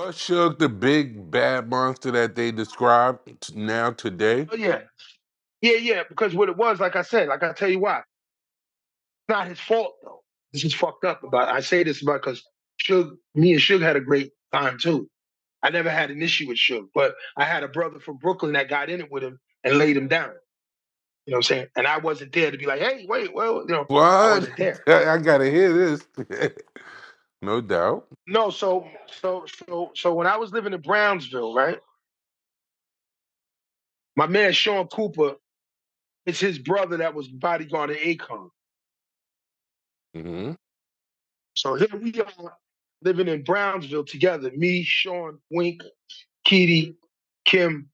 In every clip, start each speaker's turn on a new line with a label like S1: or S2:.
S1: Was Suge the big bad monster that they describe now today?
S2: Oh, yeah. Yeah, because what it was, like I said, like I tell you why. It's not his fault though. This is fucked up about I say this about because me and Suge had a great time too. I never had an issue with Suge, but I had a brother from Brooklyn that got in it with him and laid him down. You know what I'm saying? And I wasn't there to be like, hey, wait, well, I
S1: What?
S2: wasn't there.
S1: I gotta hear this. No doubt.
S2: No, so when I was living in Brownsville, right? My man Sean Cooper, it's his brother that was bodyguarding Akon.
S1: Mm-hmm.
S2: So here we are living in Brownsville together. Me, Sean, Wink, Keedy, Kim,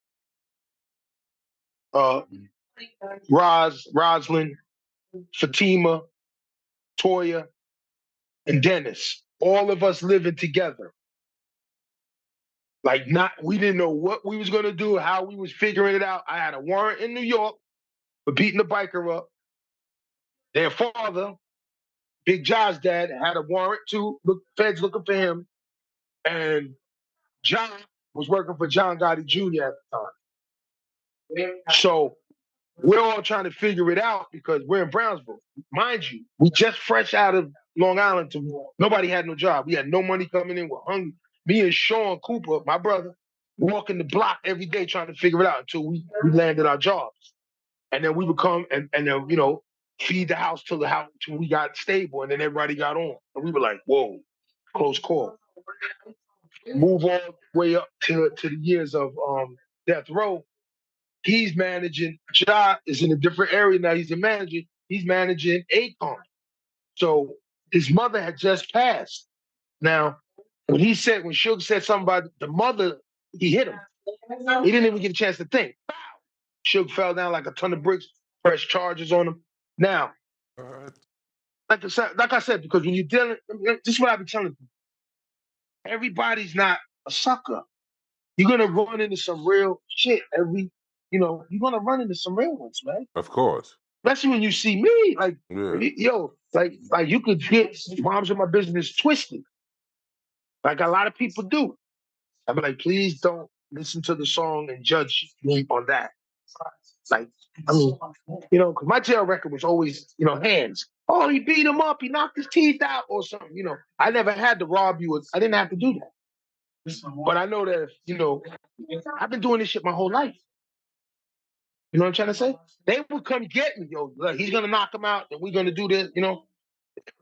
S2: Roslyn, Fatima, Toya, and Dennis. All of us living together. Like we didn't know what we was gonna do, how we was figuring it out. I had a warrant in New York for beating the biker up. Their father, Big John's dad, had a warrant too. Feds looking for him. And John was working for John Gotti Jr. at the time. So we're all trying to figure it out because we're in Brownsville. Mind you, we just fresh out of Long Island. Nobody had no job. We had no money coming in. We're hungry. Me and Sean Cooper, my brother, walking the block every day trying to figure it out until we landed our jobs. And then we would come and then, feed the house till we got stable. And then everybody got on. And we were like, whoa, close call. Move all the way up to the years of death row. He's managing. Ja is in a different area now. He's managing Akon. So his mother had just passed. Now, when Suge said something about the mother, he hit him. He didn't even get a chance to think. Suge fell down like a ton of bricks, pressed charges on him. Now, like I said, because when you're dealing, this is what I be telling people. Everybody's not a sucker. You're gonna run into some real shit you're gonna run into some real ones, man.
S1: Of course.
S2: Especially when you see me, like, like you could get moms in my business twisted, like a lot of people do. I'd be like, please don't listen to the song and judge me on that. Like, I mean, because my jail record was always, hands. Oh, he beat him up, he knocked his teeth out or something. I never had to rob you. I didn't have to do that. But I know that, I've been doing this shit my whole life. You know what I'm trying to say? They would come get me, look, he's gonna knock him out, and we're gonna do this,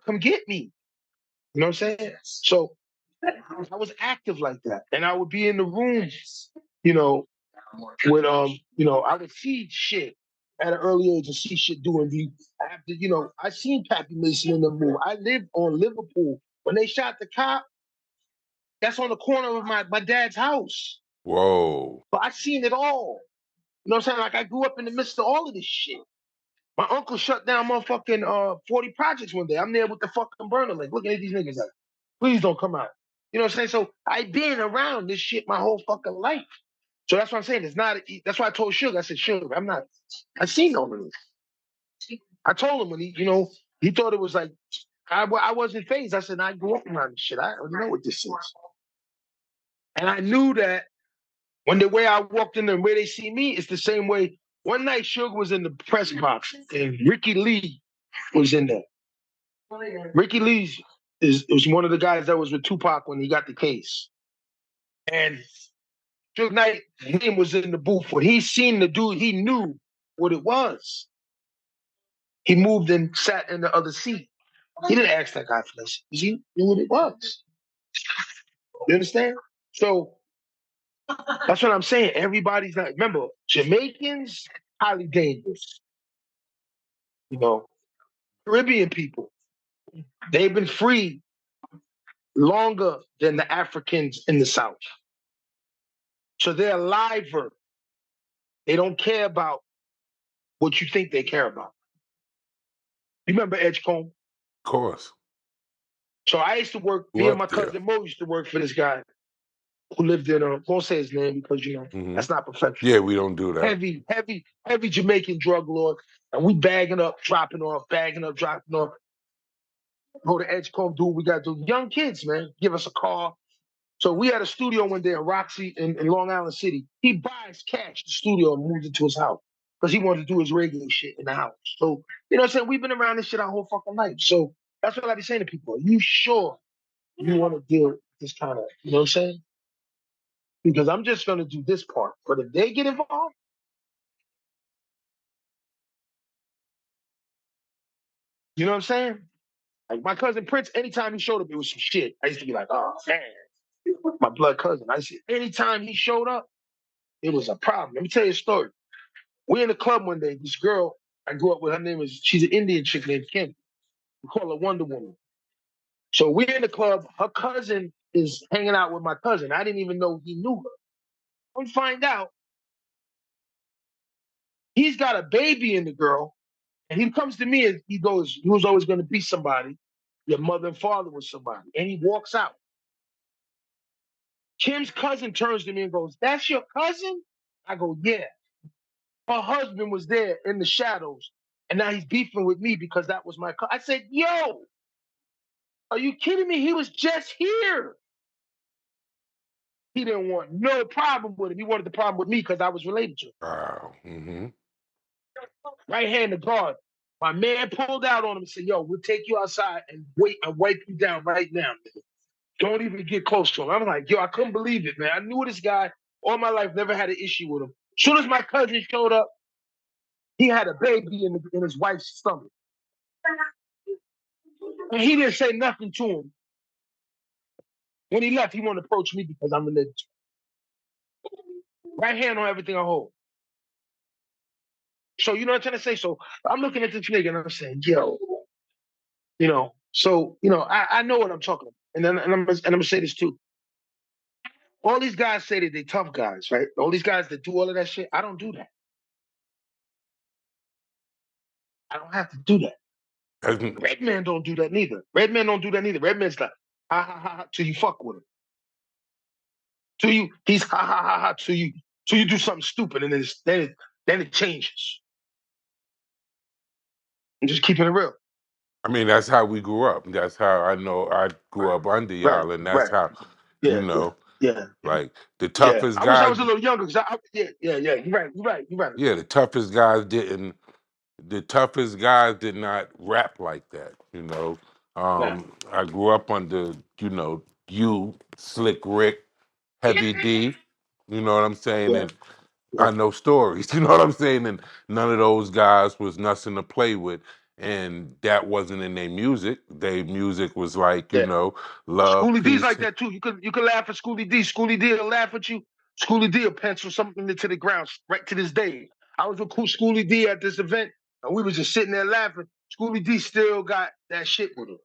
S2: come get me. You know what I'm saying? So I was active like that. And I would be in the room, with I would see shit at an early age and see shit doing the after, I seen Pappy Mason in the movie. I lived on Liverpool. When they shot the cop, that's on the corner of my dad's house.
S1: Whoa.
S2: So I seen it all. You know what I'm saying? Like I grew up in the midst of all of this shit. My uncle shut down motherfucking 40 projects one day. I'm there with the fucking burner, like looking at these niggas like, please don't come out. You know what I'm saying? So I've been around this shit my whole fucking life. So that's what I'm saying. That's why I told Suge, I said, Suge, I seen all of this. I told him when he thought it was like, I wasn't phased. I said, I grew up around this shit. I already know what this is. And I knew that when the way I walked in there and where they see me, it's the same way. One night, Suge was in the press box and Ricky Lee was in there. Ricky Lee was one of the guys that was with Tupac when he got the case. And Suge Knight, name was in the booth. When he seen the dude, he knew what it was. He moved and sat in the other seat. He didn't ask that guy for this. He knew what it was. You understand? So that's what I'm saying. Everybody's not. Remember, Jamaicans, highly dangerous. Caribbean people, they've been free longer than the Africans in the South. So they're liver. They don't care about what you think they care about. You remember Edgecombe?
S1: Of course.
S2: So I used to work, me and my cousin Mo used to work for this guy who lived in, won't say his name because, that's not professional.
S1: Yeah, we don't do that.
S2: Heavy Jamaican drug lord. And we bagging up, dropping off, bagging up, dropping off. Go to Edgecombe, do what we got to do. Young kids, man, give us a car. So we had a studio one day in Roxy in Long Island City. He buys Cash, the studio, and moves it to his house because he wanted to do his reggae shit in the house. So, you know what I'm saying? We've been around this shit our whole fucking life. So that's what I be saying to people. Are you sure you want to deal with this kind of, you know what I'm saying? Because I'm just going to do this part. But if they get involved, you know what I'm saying? Like my cousin Prince, anytime he showed up, it was some shit. I used to be like, oh, man, my blood cousin. I said, anytime he showed up, it was a problem. Let me tell you a story. We in the club one day. This girl I grew up with, her name is, she's an Indian chick named Kim. We call her Wonder Woman. So we're in the club. Her cousin is hanging out with my cousin. I didn't even know he knew her. Come find out, he's got a baby in the girl. And he comes to me and he goes, you was always going to be somebody. Your mother and father was somebody. And he walks out. Kim's cousin turns to me and goes, that's your cousin? I go, yeah. Her husband was there in the shadows. And now he's beefing with me because that was my cousin. I said, yo, are you kidding me? He was just here. He didn't want no problem with him. He wanted the problem with me because I was related to him.
S1: Wow. Mm-hmm.
S2: Right hand to guard. My man pulled out on him and said, yo, we'll take you outside and wait and wipe you down right now. Don't even get close to him. I'm like, yo, I couldn't believe it, man. I knew this guy all my life, never had an issue with him. As soon as my cousin showed up, he had a baby in his wife's stomach. And he didn't say nothing to him. When he left, he wanted to approach me because I'm related to him. Right hand on everything I hold. So you know what I'm trying to say? So I'm looking at this nigga and I'm saying, yo, you know, so, you know, I know what I'm talking about. And I'm gonna say this too. All these guys say that they tough guys, right? All these guys that do all of that shit, I don't do that. I don't have to do that. Redman don't do that neither. Redman don't do that neither. Redman's like, ha ha ha ha, till you fuck with him. Till you, he's ha ha ha ha, till you do something stupid, and then it changes. I'm just keeping it real.
S1: I mean, that's how we grew up. That's how I know I grew up under
S2: Right,
S1: y'all, and that's
S2: right.
S1: how,
S2: Yeah,
S1: you know,
S2: yeah.
S1: like the
S2: Yeah.
S1: toughest
S2: I wish I
S1: guys.
S2: was a little younger because yeah. You're right.
S1: Yeah, the toughest guys didn't. The toughest guys did not rap like that. You know,
S2: Right.
S1: I grew up under, you know, you, Slick Rick, Heavy D. You know what I'm saying?
S2: Yeah.
S1: And I
S2: Right.
S1: know stories. You know what I'm saying? And none of those guys was nothing to play with. And that wasn't in their music. Their music was like, you
S2: Yeah.
S1: know, love,
S2: Schoolie D's
S1: peace.
S2: like that too. You could laugh at Schoolie D. Schoolie D will laugh at you. Schoolie D will pencil something into the ground right to this day. I was with Schoolie D at this event, and we was just sitting there laughing. Schoolie D still got that shit with him.